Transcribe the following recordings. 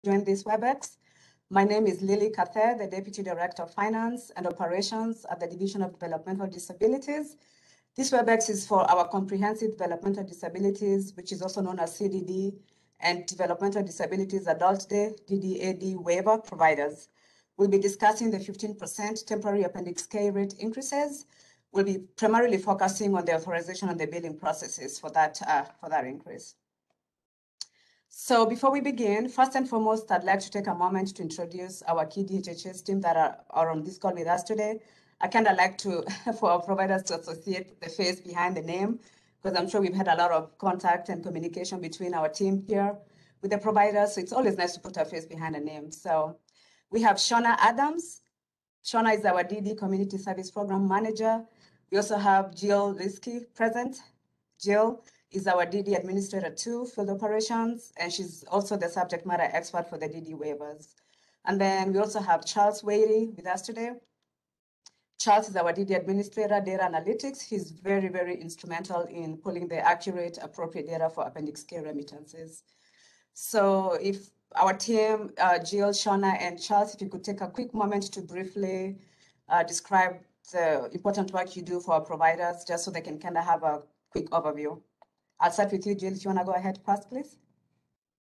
join this WebEx. My name is Lily Cather, the Deputy Director of Finance and Operations at the Division of Developmental Disabilities. This WebEx is for our Comprehensive Developmental Disabilities, which is also known as CDD, and Developmental Disabilities Adult Day, DDAD waiver providers. We'll be discussing the 15% temporary Appendix K rate increases. We'll be primarily focusing on the authorization and the billing processes for that increase. So before we begin, first and foremost, I'd like to take a moment to introduce our key DHHS team that are on this call with us today. I kind of like to, for our providers to associate the face behind the name, because I'm sure we've had a lot of contact and communication between our team here with the providers. So it's always nice to put a face behind a name. So we have Shauna Adams. Shauna is our DD Community Service Program Manager. We also have Jill Liskey present. Jill is our DD Administrator 2, Field Operations, and she's also the subject matter expert for the DD waivers. And then we also have Charles Waiver with us today. Charles is our DD Administrator, Data Analytics. He's very, very instrumental in pulling the accurate, appropriate data for Appendix K remittances. So if our team, Jill, Shauna, and Charles, if you could take a quick moment to briefly describe the important work you do for our providers, just so they can kind of have a quick overview. I'll start with you, Jill. If you want to go ahead first, please.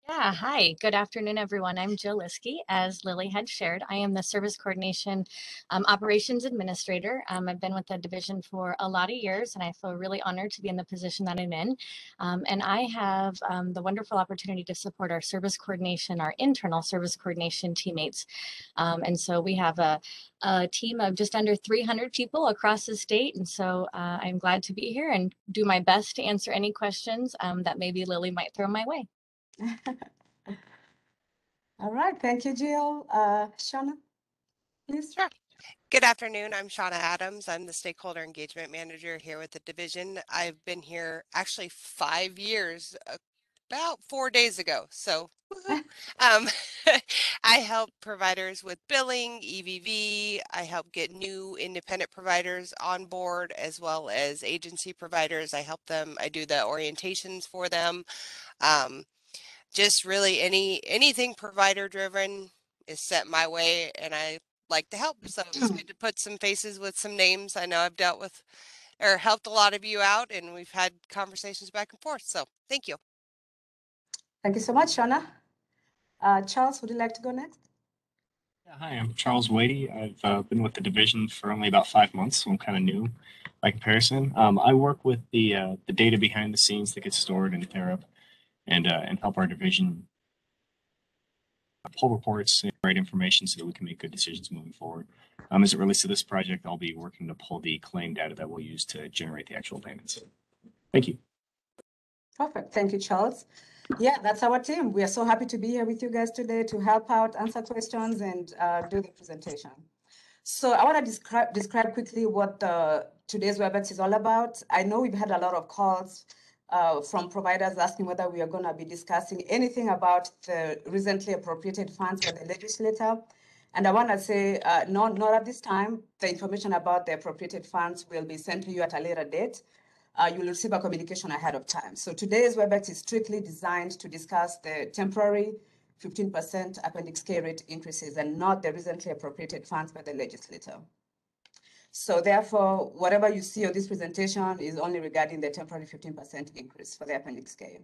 Yeah, hi. Good afternoon, everyone. I'm Jill Liskey. As Lily had shared, I am the Service Coordination Operations Administrator. I've been with the division for a lot of years, and I feel really honored to be in the position that I'm in. And I have the wonderful opportunity to support our service coordination, our internal service coordination teammates. And so we have a team of just under 300 people across the state. And so I'm glad to be here and do my best to answer any questions that maybe Lily might throw my way. All right, thank you, Jill. Shauna, please. Sure. Good afternoon. I'm Shauna Adams. I'm the Stakeholder Engagement Manager here with the division. I've been here actually 5 years, about 4 days ago. So I help providers with billing, EVV. I help get new independent providers on board, as well as agency providers. I help them. I do the orientations for them. Just really anything provider driven is set my way, and I like to help. So it's good to put some faces with some names. I know I've dealt with or helped a lot of you out, and we've had conversations back and forth. So thank you. Thank you so much, Shauna. Charles, would you like to go next? Yeah, hi, I'm Charles Waiver. I've been with the division for only about 5 months, so I'm kind of new by comparison. I work with the data behind the scenes that gets stored in Therap and help our division pull reports and write information so that we can make good decisions moving forward. As it relates to this project, I'll be working to pull the claim data that we'll use to generate the actual payments. Thank you. Perfect. Thank you, Charles. Yeah, that's our team. We are so happy to be here with you guys today to help out, answer questions, and do the presentation. So I want to describe quickly what today's WebEx is all about. I know we've had a lot of calls from providers asking whether we are going to be discussing anything about the recently appropriated funds by the legislature. And I want to say, not at this time. The information about the appropriated funds will be sent to you at a later date. You will receive a communication ahead of time. So today's WebEx is strictly designed to discuss the temporary 15% Appendix K rate increases and not the recently appropriated funds by the legislature. So therefore, whatever you see on this presentation is only regarding the temporary 15% increase for the Appendix K.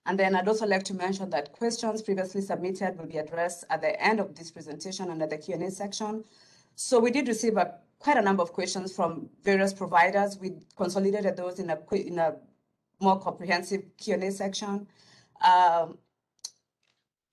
And then I'd also like to mention that questions previously submitted will be addressed at the end of this presentation under the Q&A section. So we did receive quite a number of questions from various providers. We consolidated those in a more comprehensive Q&A section.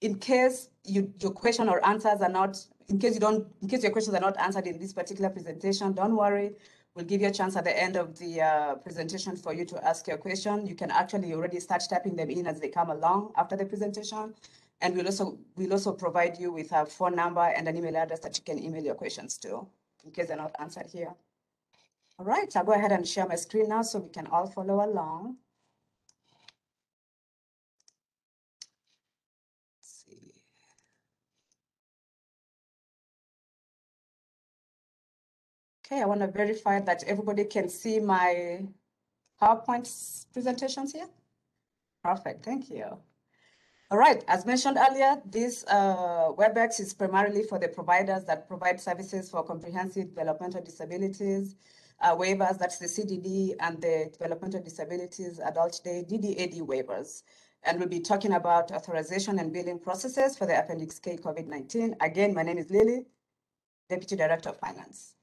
In case your question or answers are not, in case your questions are not answered in this particular presentation, don't worry. We'll give you a chance at the end of the presentation for you to ask your question. You can actually already start typing them in as they come along after the presentation. And we'll also provide you with a phone number and an email address that you can email your questions to, in case they're not answered here. All right, I'll go ahead and share my screen now so we can all follow along. Let's see. Okay, I want to verify that everybody can see my PowerPoint presentations here. Perfect, thank you. All right, as mentioned earlier, this WebEx is primarily for the providers that provide services for comprehensive developmental disabilities, waivers, that's the CDD, and the developmental disabilities adult day DDAD waivers. And we'll be talking about authorization and billing processes for the Appendix K COVID-19. Again, my name is Lily, Deputy Director of Finance.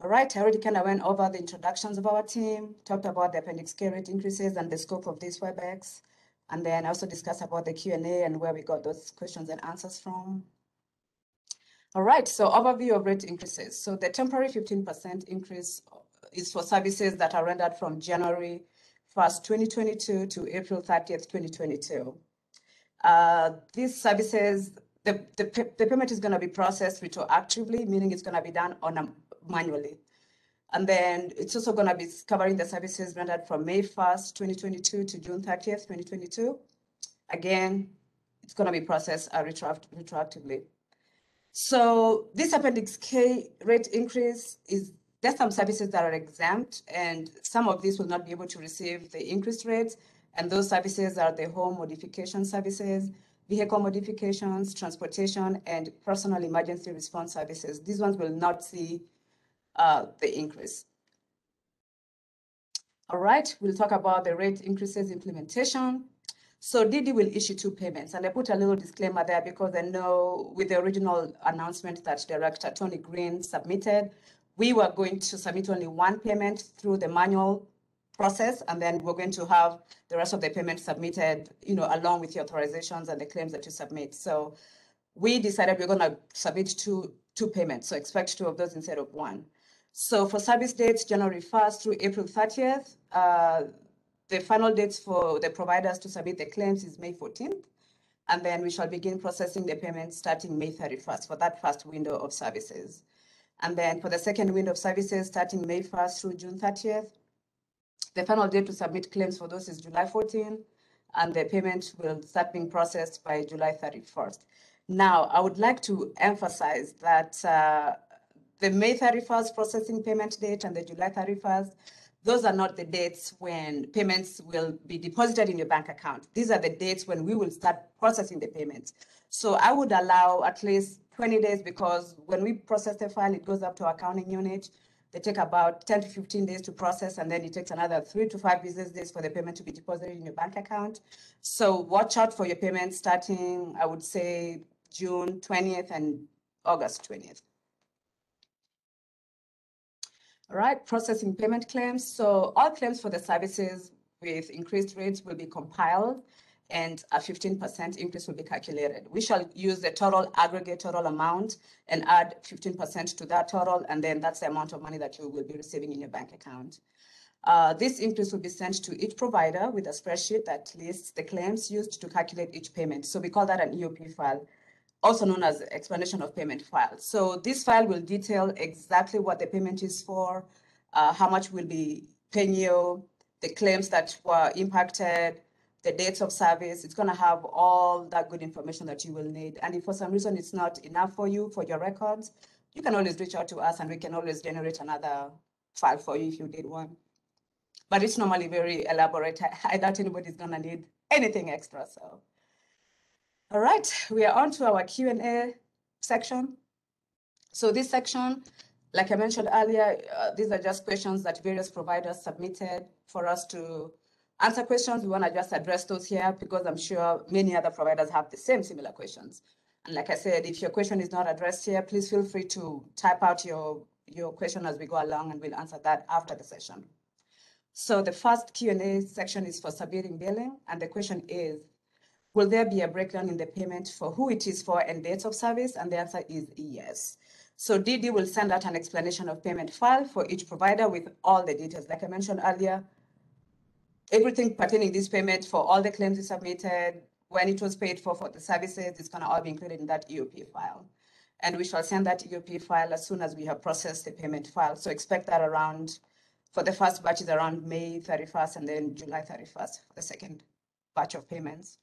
All right, I already kind of went over the introductions of our team, talked about the Appendix K rate increases and the scope of this WebEx. And then I also discussed about the Q&A and where we got those questions and answers from. All right, so overview of rate increases. So the temporary 15% increase is for services that are rendered from January 1st, 2022 to April 30th, 2022. These services, the payment is going to be processed retroactively, meaning it's going to be done manually. And then it's also going to be covering the services rendered from May 1st, 2022 to June 30th, 2022. Again, it's going to be processed retroactively. So this Appendix K rate increase is, there's some services that are exempt, and some of these will not be able to receive the increased rates. And those services are the home modification services, vehicle modifications, transportation, and personal emergency response services. These ones will not see the increase. All right, we'll talk about the rate increases implementation. So DD will issue 2 payments, and I put a little disclaimer there because I know with the original announcement that Director Tony Green submitted, we were going to submit only 1 payment through the manual process, and then we're going to have the rest of the payment submitted, along with the authorizations and the claims that you submit. So we decided we're going to submit two payments, so expect 2 of those instead of 1. So for service dates, January 1st through April 30th, the final dates for the providers to submit the claims is May 14th. And then we shall begin processing the payments starting May 31st for that first window of services. And then for the second window of services, starting May 1st through June 30th, the final date to submit claims for those is July 14th, and the payment will start being processed by July 31st. Now, I would like to emphasize that the May 31st processing payment date and the July 31st, those are not the dates when payments will be deposited in your bank account. These are the dates when we will start processing the payments. So I would allow at least 20 days because when we process the file, it goes up to our accounting unit. They take about 10 to 15 days to process, and then it takes another 3 to 5 business days for the payment to be deposited in your bank account. So watch out for your payments starting, I would say, June 20th and August 20th. All right, processing payment claims. So all claims for the services with increased rates will be compiled and a 15% increase will be calculated. We shall use the total aggregate total amount and add 15% to that total, and then that's the amount of money that you will be receiving in your bank account. This increase will be sent to each provider with a spreadsheet that lists the claims used to calculate each payment. So we call that an EOP file, also known as explanation of payment file. So this file will detail exactly what the payment is for, how much we'll be paying you, the claims that were impacted, the dates of service. It's going to have all that good information that you will need. And if for some reason it's not enough for you, for your records, you can always reach out to us and we can always generate another file for you if you did one. But it's normally very elaborate. I doubt anybody's going to need anything extra. So, all right, we are on to our Q&A section. So this section, like I mentioned earlier, these are just questions that various providers submitted for us to answer questions. We want to just address those here because I'm sure many other providers have the similar questions. And like I said, if your question is not addressed here, please feel free to type out your question as we go along and we'll answer that after the session. So the first Q&A section is for submitting billing. And the question is, will there be a breakdown in the payment for who it is for and dates of service? And the answer is yes. So DD will send out an explanation of payment file for each provider with all the details. Like I mentioned earlier, everything pertaining to this payment for all the claims you submitted, when it was paid for the services, it's going to all be included in that EOP file. And we shall send that EOP file as soon as we have processed the payment file. So expect that around, for the first batch is around May 31st and then July 31st for the second batch of payments.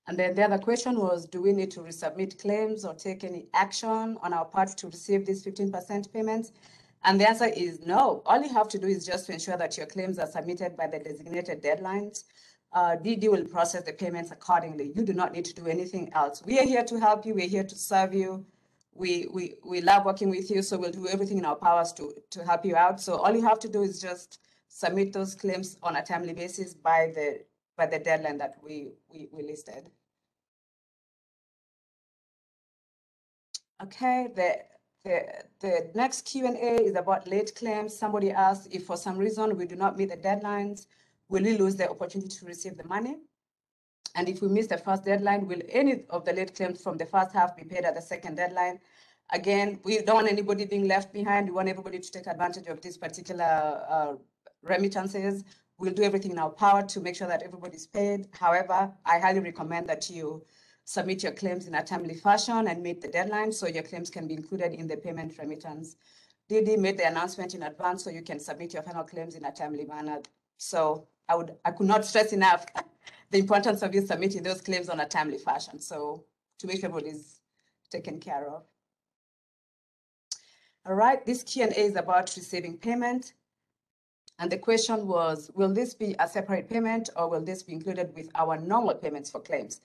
And then the other question was, do we need to resubmit claims or take any action on our part to receive these 15% payments? And the answer is no. All you have to do is just to ensure that your claims are submitted by the designated deadlines. DD will process the payments accordingly. You do not need to do anything else. We are here to help you. We're here to serve you. We love working with you, so we'll do everything in our powers to help you out. So all you have to do is just submit those claims on a timely basis by the deadline that we listed. Okay, the next Q&A is about late claims. Somebody asked if for some reason we do not meet the deadlines, will we lose the opportunity to receive the money? And if we miss the first deadline, will any of the late claims from the first half be paid at the second deadline? Again, we don't want anybody being left behind. We want everybody to take advantage of these particular remittances. We'll do everything in our power to make sure that everybody's paid. However, I highly recommend that you submit your claims in a timely fashion and meet the deadline so your claims can be included in the payment remittance. DD made the announcement in advance so you can submit your final claims in a timely manner. So I could not stress enough the importance of you submitting those claims on a timely fashion. So to make sure everybody's taken care of. All right, this Q&A is about receiving payment. And the question was, will this be a separate payment or will this be included with our normal payments for claims?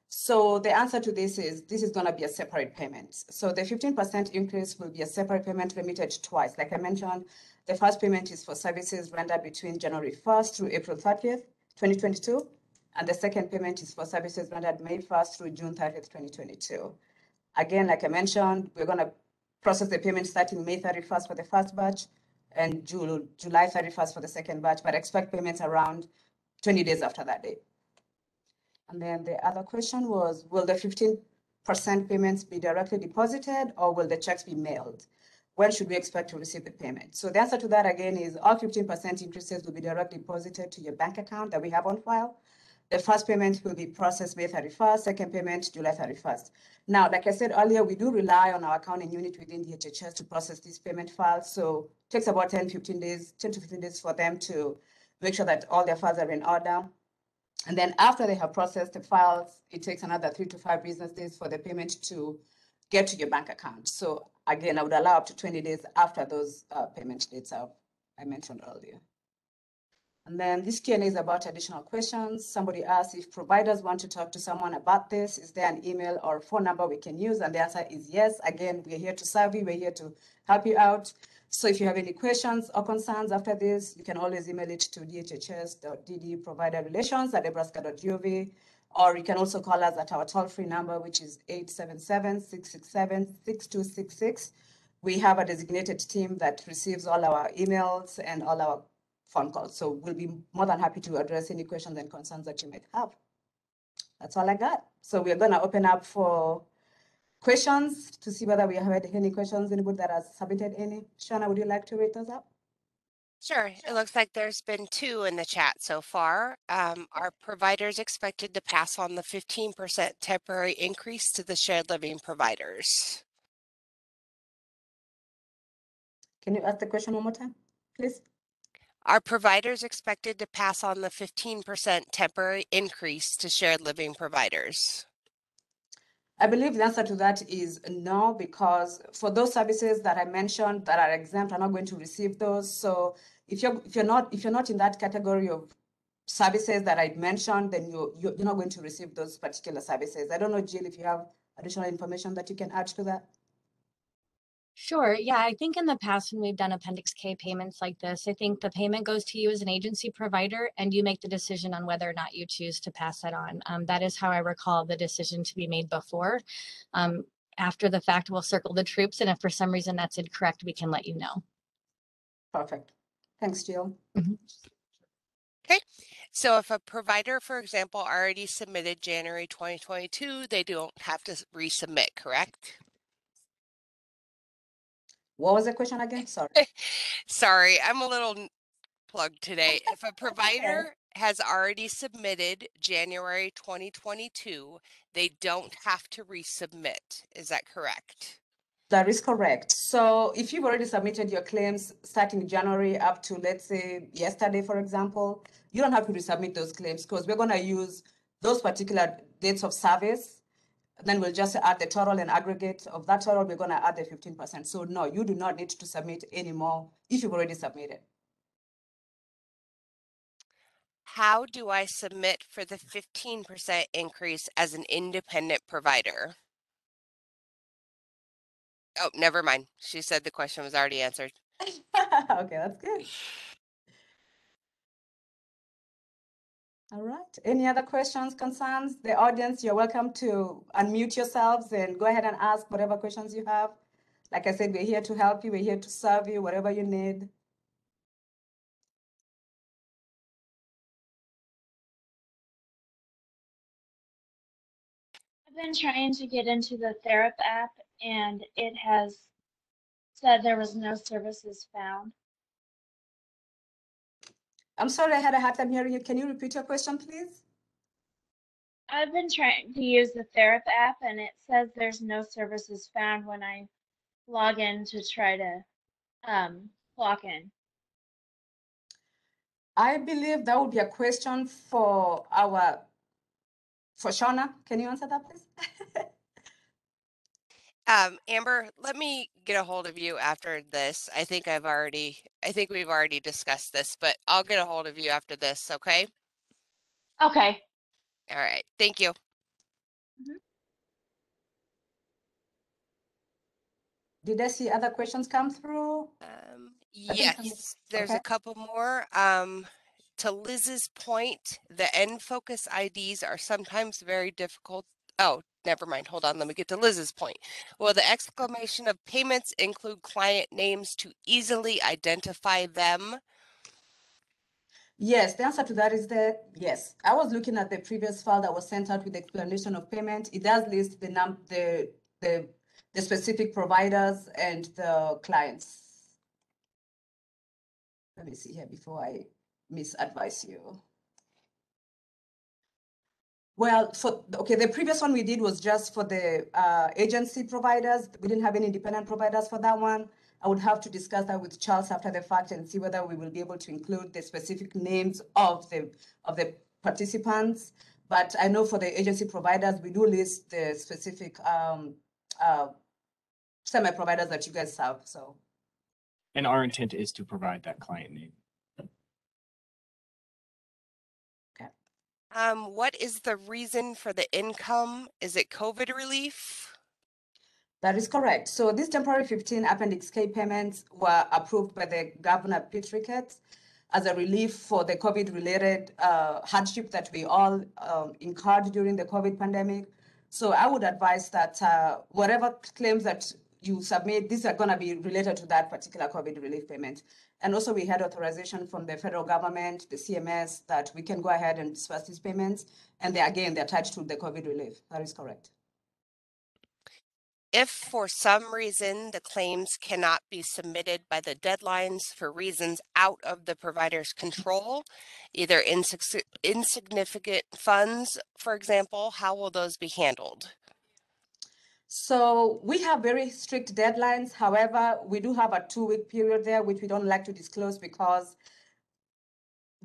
So the answer to this is going to be a separate payment. So the 15% increase will be a separate payment remitted twice. Like I mentioned, the first payment is for services rendered between January 1st through April 30th, 2022. And the second payment is for services rendered May 1st through June 30th, 2022. Again, like I mentioned, we're going to process the payment starting May 31st for the first batch and July 31st for the second batch, but expect payments around 20 days after that date. And then the other question was, will the 15% payments be directly deposited or will the checks be mailed? When should we expect to receive the payment? So the answer to that again is all 15% increases will be directly deposited to your bank account that we have on file. The first payment will be processed May 31st, second payment July 31st. Now, like I said earlier, we do rely on our accounting unit within the HHS to process these payment files. So it takes about 10 to 15 days for them to make sure that all their files are in order. And then after they have processed the files, it takes another 3 to 5 business days for the payment to get to your bank account. So again, I would allow up to 20 days after those payment dates I mentioned earlier. And then this Q&A is about additional questions. Somebody asked if providers want to talk to someone about this, is there an email or phone number we can use? And the answer is yes. Again, we're here to serve you. We're here to help you out. So if you have any questions or concerns after this, you can always email it to dhhs.ddproviderrelations@nebraska.gov, or you can also call us at our toll-free number, which is 877-667-6266. We have a designated team that receives all our emails and all our phone calls. So we'll be more than happy to address any questions and concerns that you might have. That's all I got. So we're going to open up for questions to see whether we have had any questions, anybody that has submitted any. Shauna, would you like to read those up? Sure. It looks like there's been 2 in the chat so far. Are providers expected to pass on the 15% temporary increase to the shared living providers? Can you ask the question one more time, please? Are providers expected to pass on the 15% temporary increase to shared living providers? I believe the answer to that is no, because for those services that I mentioned that are exempt, are not going to receive those. So if you're not in that category of services that I mentioned, then you're not going to receive those particular services. I don't know, Jill, if you have additional information that you can add to that. Sure. Yeah, I think in the past when we've done Appendix K payments like this, I think the payment goes to you as an agency provider and you make the decision on whether or not you choose to pass that on. That is how I recall the decision to be made before. After the fact, we'll circle the troops, and if for some reason that's incorrect, we can let you know. Perfect. Thanks, Jill. Okay. So if a provider, for example, already submitted January 2022, they don't have to resubmit, correct? What was the question again? Sorry. Sorry, I'm a little plugged today. If a provider has already submitted January 2022, they don't have to resubmit. Is that correct? That is correct. So if you've already submitted your claims starting January up to, let's say, yesterday, for example, you don't have to resubmit those claims because we're going to use those particular dates of service. Then we'll just add the total and aggregate of that total. We're going to add the 15%. So no, you do not need to submit anymore if you've already submitted. How do I submit for the 15% increase as an independent provider? Oh, never mind. She said the question was already answered. Okay, that's good. All right. Any other questions, concerns? The audience, you're welcome to unmute yourselves and go ahead and ask whatever questions you have. Like I said, we're here to help you. We're here to serve you, whatever you need. I've been trying to get into the Therap app and it has said there was no services found. I'm sorry, I had a hard time hearing you. Can you repeat your question, please? I've been trying to use the Therap app and it says there's no services found when I log in to try to clock in. I believe that would be a question for Shauna. Can you answer that, please? Amber, let me get a hold of you after this. I think we've already discussed this, but I'll get a hold of you after this, okay? Okay. All right. Thank you. Did I see other questions come through? Yes, there's okay. a couple more. To Liz's point, the end focus IDs are sometimes very difficult. Oh, never mind. Hold on. Let me get to Liz's point. Will the exclamation of payments include client names to easily identify them? Yes, the answer to that is yes. I was looking at the previous file that was sent out with the explanation of payment. It does list the specific providers and the clients. Let me see here before I misadvise you. Well, the previous one we did was just for the agency providers. We didn't have any independent providers for that one. I would have to discuss that with Charles after the fact and see whether we will be able to include the specific names of the participants. But I know for the agency providers, we do list the specific semi-providers that you guys have. So. And our intent is to provide that client name. Okay. What is the reason for the income? Is it COVID relief? That is correct. So these temporary 15 Appendix K payments were approved by the Governor Pete Ricketts as a relief for the COVID-related hardship that we all incurred during the COVID pandemic. So I would advise that whatever claims that you submit, these are going to be related to that particular COVID relief payment. And also we had authorization from the federal government, the CMS, that we can go ahead and disperse these payments. And they're attached to the COVID relief. That is correct. If for some reason the claims cannot be submitted by the deadlines for reasons out of the provider's control, either insignificant funds, for example, how will those be handled? So we have very strict deadlines. However, we do have a 2-week period there, which we don't like to disclose because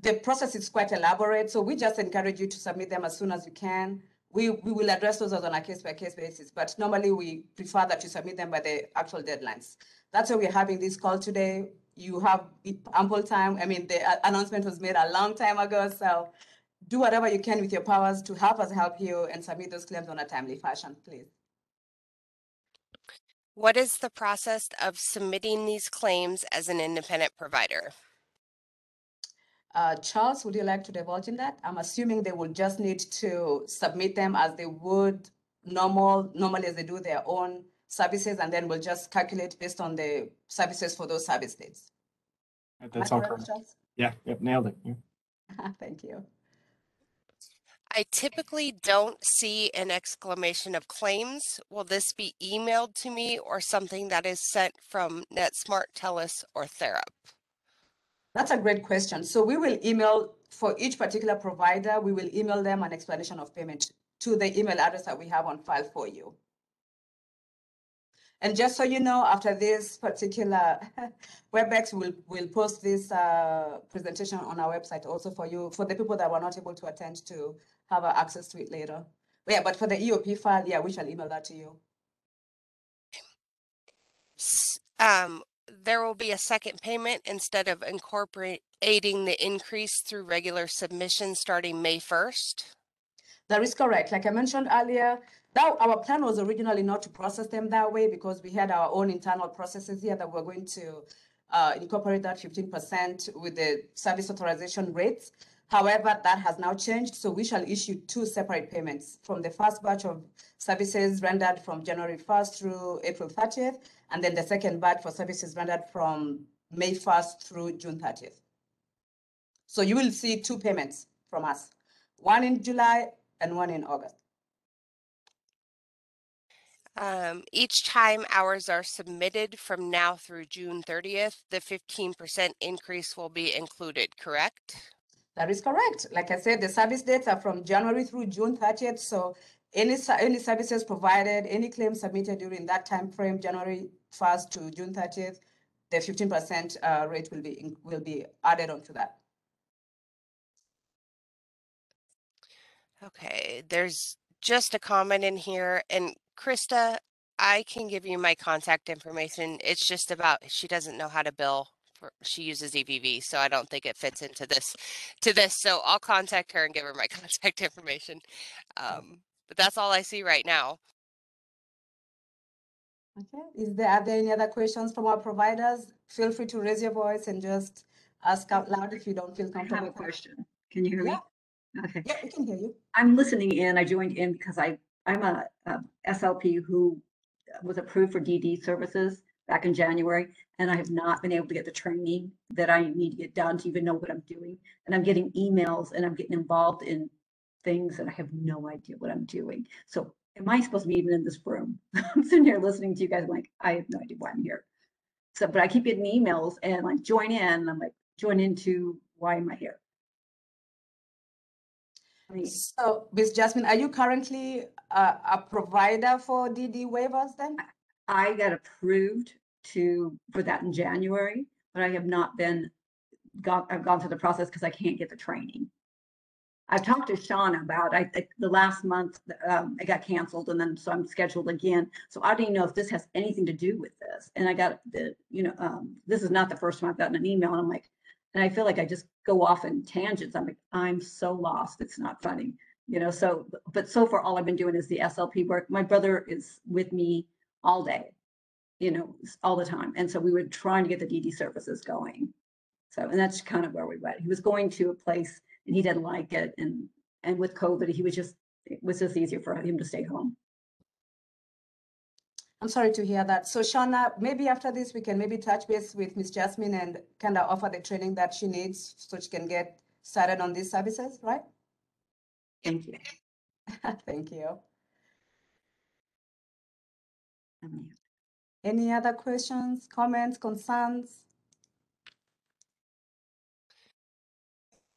the process is quite elaborate. So we just encourage you to submit them as soon as you can. We will address those on a case-by-case basis, but normally we prefer that you submit them by the actual deadlines. That's why we're having this call today. You have ample time. I mean, the announcement was made a long time ago, so do whatever you can with your powers to help us help you and submit those claims on a timely fashion, please. What is the process of submitting these claims as an independent provider? Charles, would you like to divulge in that? I'm assuming they will just need to submit them as they would normally as they do their own services, and then we'll just calculate based on the services for those service dates. That's all correct. Charles? Yeah, yep, nailed it. Yeah. Thank you. I typically don't see an exclamation of claims. Will this be emailed to me or something that is sent from NetSmart, TELUS, or Therap? That's a great question. So we will email, for each particular provider, we will email them an explanation of payment to the email address that we have on file for you. And just so you know, after this particular WebEx, we'll post this presentation on our website also for you, for the people that were not able to attend to have access to it later. But yeah, but for the EOP file, yeah, we shall email that to you. there will be a second payment instead of incorporating the increase through regular submission starting May 1st? That is correct. Like I mentioned earlier, that our plan was originally not to process them that way because we had our own internal processes here that we're going to incorporate that 15% with the service authorization rates. However, that has now changed, so we shall issue 2 separate payments from the first batch of services rendered from January 1st through April 30th, and then the second batch for services rendered from May 1st through June 30th. So you will see 2 payments from us, one in July and one in August. Each time hours are submitted from now through June 30th, the 15% increase will be included, correct? That is correct. Like I said, the service dates are from January through June 30th. So any services provided, any claims submitted during that time frame, January 1st to June 30th, the 15% rate will be added onto that. Okay, there's just a comment in here, and Krista, I can give you my contact information. It's just about she doesn't know how to bill. She uses EVV, so I don't think it fits into this. So I'll contact her and give her my contact information. But that's all I see right now. Okay. Are there any other questions from our providers? Feel free to raise your voice and just ask out loud if you don't feel comfortable. I have a question. Can you hear me? Okay. Yeah, we can hear you. I'm listening in. I joined in because I'm a SLP who was approved for DD services back in January, and I have not been able to get the training that I need to get done to even know what I'm doing. And I'm getting emails and I'm getting involved in things and I have no idea what I'm doing. So am I supposed to be even in this room? I'm sitting here listening to you guys. I'm like, I have no idea why I'm here. So, but I keep getting emails and like join in. And I'm like, join into why am I here? So, Ms. Jasmine, are you currently a provider for DD waivers then? I got approved for that in January, but I have not I've gone through the process because I can't get the training. I've talked to Shauna about the last month, it got canceled, and then so I'm scheduled again. So I don't even know if this has anything to do with this. And I got this is not the first time I've gotten an email, and I'm like, and I feel like I just go off in tangents. I'm like, I'm so lost. It's not funny, So, but so far, all I've been doing is the SLP work. My brother is with me all day, all the time, and so we were trying to get the DD services going. So, and that's kind of where we went. He was going to a place and he didn't like it, and with COVID, it was just easier for him to stay home. I'm sorry to hear that. So Shauna, maybe after this, we can maybe touch base with Ms. Jasmine and kind of offer the training that she needs so she can get started on these services, right? Thank you. Thank you. Any other questions, comments, concerns?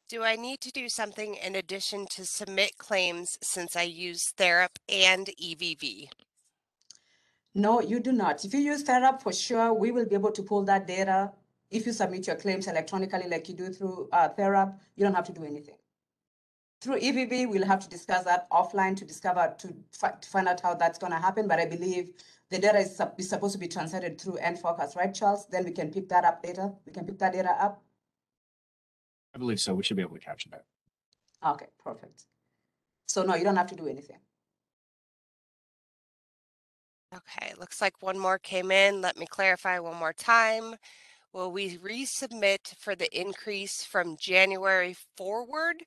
Do I need to do something in addition to submit claims since I use Therap and EVV? No, you do not. If you use Therap, for sure, we will be able to pull that data. If you submit your claims electronically like you do through Therap, you don't have to do anything. Through EVV, we'll have to discuss that offline to find out how that's going to happen. But I believe the data is supposed to be translated through NFocus, right, Charles? Then we can pick that up later. We can pick that data up. I believe so. We should be able to capture that. Okay, perfect. So no, you don't have to do anything. Okay, looks like one more came in. Let me clarify one more time. Will we resubmit for the increase from January forward,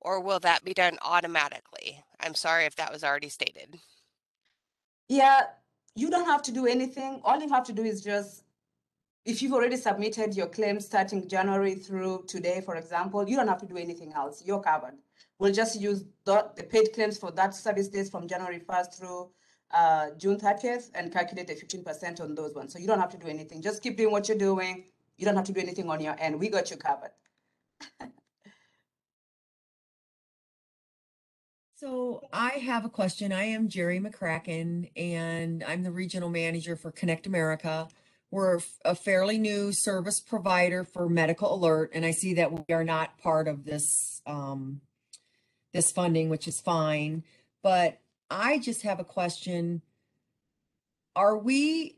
or will that be done automatically? I'm sorry if that was already stated. Yeah, you don't have to do anything. All you have to do is just, if you've already submitted your claim starting January through today, for example, you don't have to do anything else. You're covered. We'll just use the paid claims for that service days from January 1st through June 30th and calculate the 15% on those ones. So you don't have to do anything. Just keep doing what you're doing. You don't have to do anything on your end. We got you covered. So I have a question. I am Jerry McCracken, and I'm the regional manager for Connect America. We're a fairly new service provider for Medical Alert, and I see that we are not part of this this funding, which is fine. But I just have a question. Are we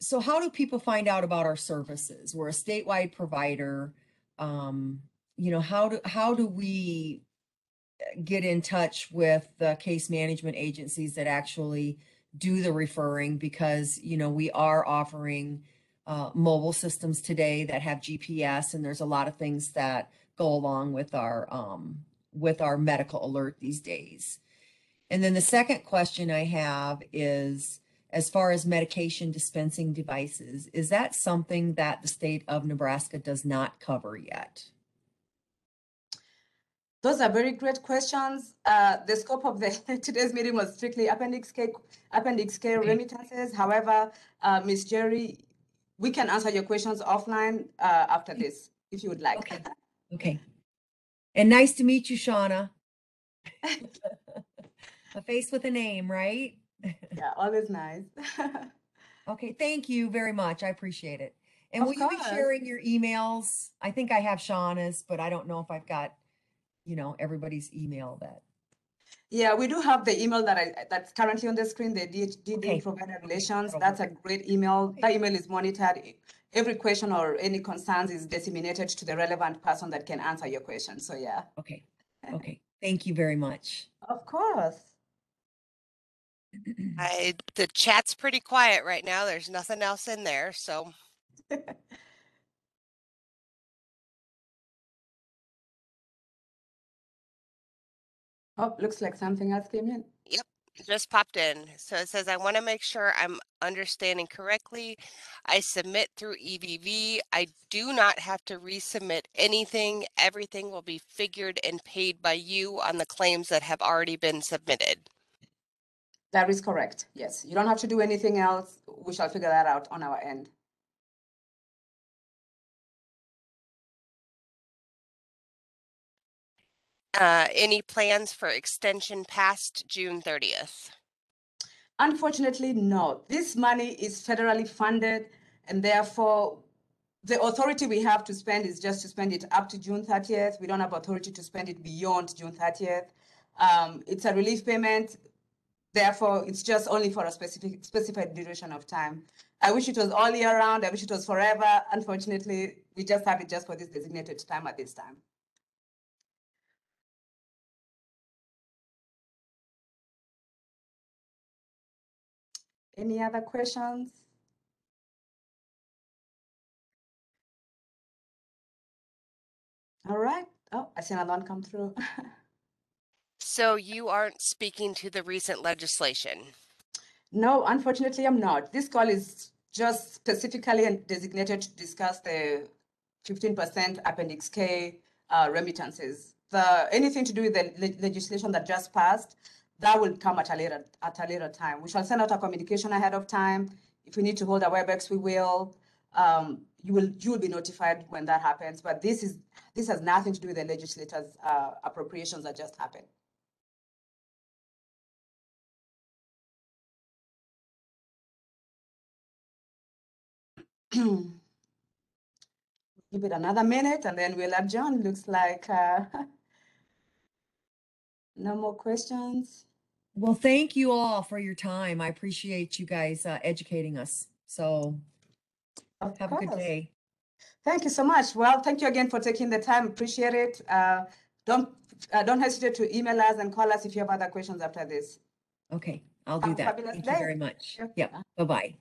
so how do people find out about our services? We're a statewide provider. How do we get in touch with the case management agencies that actually do the referring? Because, we are offering mobile systems today that have GPS, and there's a lot of things that go along with our medical alert these days. And then the second question I have is, as far as medication dispensing devices, is that something that the state of Nebraska does not cover yet? Those are very great questions. The scope of today's meeting was strictly Appendix K Okay. remittances. However, Ms. Jerry, we can answer your questions offline after this, if you would like. Okay. Okay. And nice to meet you, Shauna. A face with a name, right? Yeah, always nice. Okay, thank you very much. I appreciate it. And Of will you be course. sharing your emails? I think I have Shauna's, but I don't know if I've got, everybody's email that. Yeah, we do have the email that's currently on the screen, the DD Okay. Provider Relations. That'll That's a work. great email. That email is monitored. Every question or any concerns is disseminated to the relevant person that can answer your question. So yeah. Okay. Okay. Thank you very much. Of course. The chat's pretty quiet right now. There's nothing else in there, so. Oh, looks like something else came in. Yep, just popped in. So it says, I want to make sure I'm understanding correctly. I submit through EVV. I do not have to resubmit anything. Everything will be figured and paid by you on the claims that have already been submitted. That is correct. Yes, you don't have to do anything else. We shall figure that out on our end. Any plans for extension past June 30th? Unfortunately, no. This money is federally funded, and therefore the authority we have to spend is just to spend it up to June 30th. We don't have authority to spend it beyond June 30th. It's a relief payment. Therefore, it's just only for a specified duration of time. I wish it was all year round. I wish it was forever. Unfortunately, we just have it just for this designated time at this time. Any other questions? All right. Oh, I see another one come through. So you aren't speaking to the recent legislation? No, unfortunately, I'm not. This call is just specifically designated to discuss the 15% Appendix K remittances. Anything to do with the legislation that just passed, that will come at a later time. We shall send out a communication ahead of time. If we need to hold a WebEx, we will. You will be notified when that happens. But this has nothing to do with the legislators' appropriations that just happened. Give it another minute and then we'll adjourn. Looks like no more questions. Well, thank you all for your time. I appreciate you guys educating us. So have a good day. Thank you so much. Well, thank you again for taking the time. Appreciate it. Don't hesitate to email us and call us if you have other questions after this. Okay, I'll do that. Thank you very much. Yep. Bye-bye.